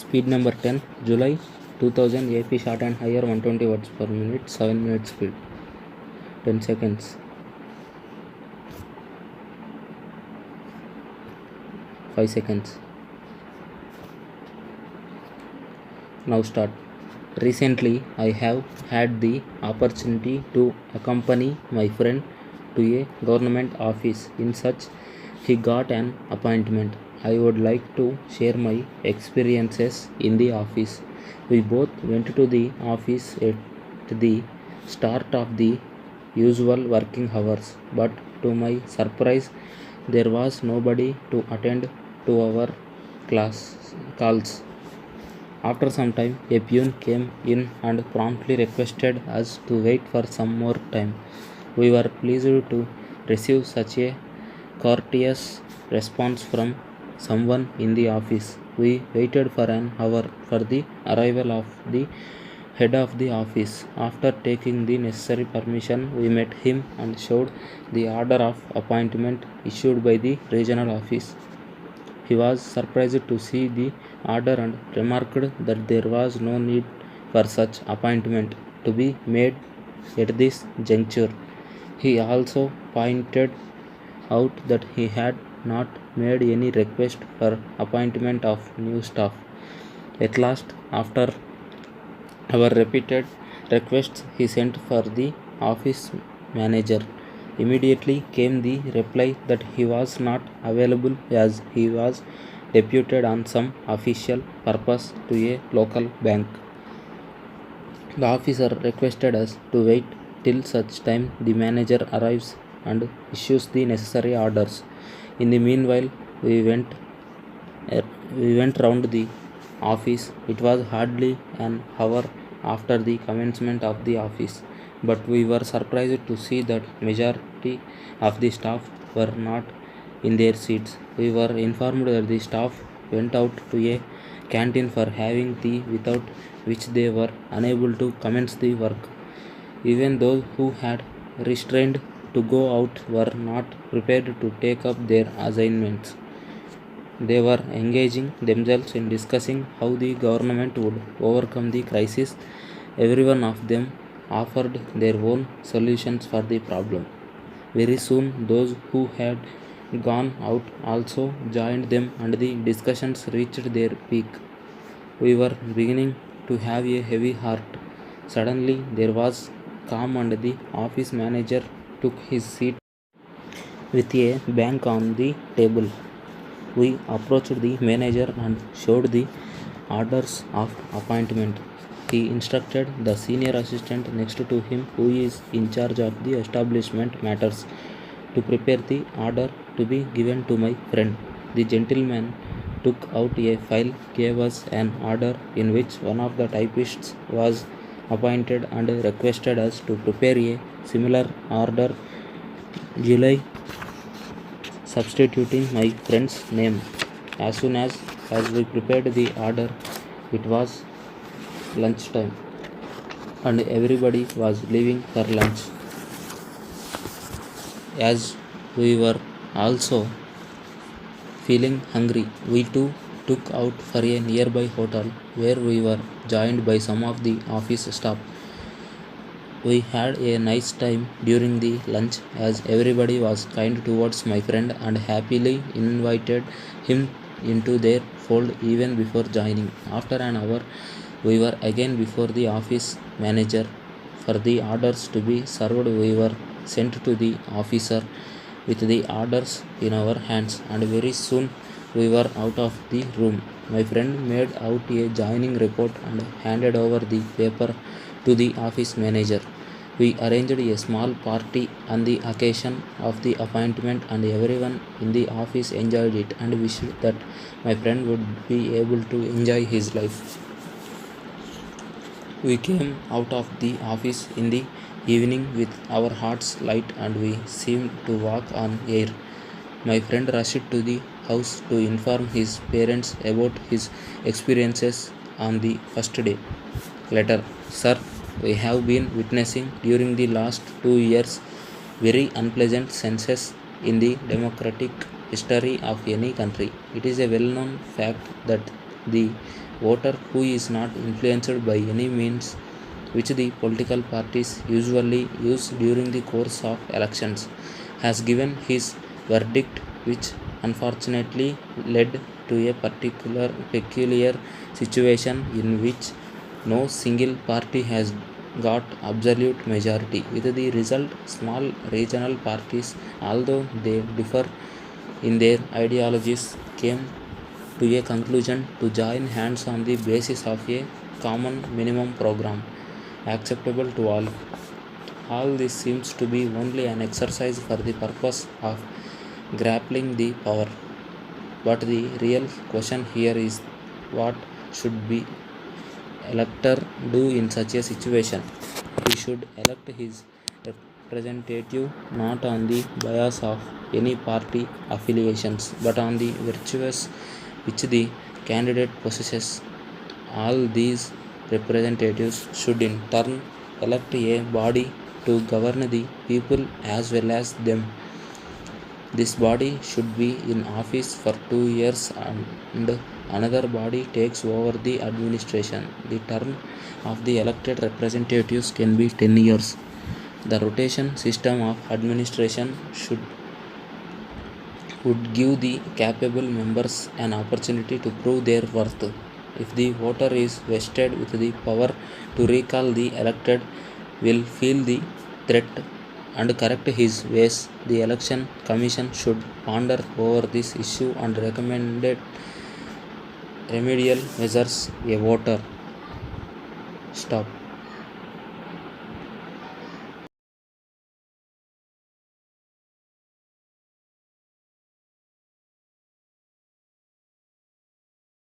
Speed number 10, July 2000, AP short and higher 120 words per minute, 7 minutes speed. 10 seconds. 5 seconds. Now start. Recently, I have had the opportunity to accompany my friend to a government office. In such, he got an appointment. I would like to share my experiences in the office. We both went to the office at the start of the usual working hours, but to my surprise, there was nobody to attend to our calls. After some time, a peon came in and promptly requested us to wait for some more time. We were pleased to receive such a courteous response from someone in the office. We waited for an hour for the arrival of the head of the office. After taking the necessary permission, we met him and showed the order of appointment issued by the regional office. He was surprised to see the order and remarked that there was no need for such appointment to be made at this juncture. He also pointed out that he had not made any request for appointment of new staff. At last, after our repeated requests, he sent for the office manager. Immediately came the reply that he was not available as he was deputed on some official purpose to a local bank. The officer requested us to wait till such time the manager arrives and issues the necessary orders. In the meanwhile, we went round the office. It was hardly an hour after the commencement of the office, but we were surprised to see that majority of the staff were not in their seats. We were informed that the staff went out to a canteen for having tea, without which they were unable to commence the work. Even those who had restrained to go out were not prepared to take up their assignments. They were engaging themselves in discussing how the government would overcome the crisis. Every one of them offered their own solutions for the problem. Very soon, those who had gone out also joined them, and the discussions reached their peak. We were beginning to have a heavy heart. Suddenly, there was calm, and the office manager took his seat with a bang on the table. We approached the manager and showed the orders of appointment. He instructed the senior assistant next to him, who is in charge of the establishment matters, to prepare the order to be given to my friend. The gentleman took out a file, gave us an order in which one of the typists was appointed, and requested us to prepare a similar order, July, substituting my friend's name. As soon as we prepared the order, it was lunchtime, and everybody was leaving for lunch. As we were also feeling hungry, we too took out for a nearby hotel, where we were joined by some of the office staff. We had a nice time during the lunch, as everybody was kind towards my friend and happily invited him into their fold even before joining. After an hour, we were again before the office manager for the orders to be served. We were sent to the officer with the orders in our hands, and very soon we were out of the room. My friend made out a joining report and handed over the paper to the office manager. We arranged a small party on the occasion of the appointment, and everyone in the office enjoyed it and wished that my friend would be able to enjoy his life. We came out of the office in the evening with our hearts light, and we seemed to walk on air. My friend rushed to the house to inform his parents about his experiences on the first day. Later, sir, we have been witnessing during the last 2 years very unpleasant senses in the democratic history of any country. It is a well known fact that The voter who is not influenced by any means, which the political parties usually use during the course of elections, has given his verdict, which unfortunately led to a peculiar situation in which no single party has got absolute majority. With the result, small regional parties, although they differ in their ideologies, came to a conclusion to join hands on the basis of a common minimum program acceptable to all. All this seems to be only an exercise for the purpose of grappling the power. But the real question here is, what should be elector do in such a situation? He should elect his representative not on the bias of any party affiliations, but on the virtues which the candidate possesses. All these representatives should in turn elect a body to govern the people as well as them. This body should be in office for 2 years and another body takes over the administration. The term of the elected representatives can be 10 years. The rotation system of administration would give the capable members an opportunity to prove their worth. If the voter is vested with the power to recall, the elected will feel the threat and correct his ways. The election commission should ponder over this issue and recommended remedial measures. A voter stop.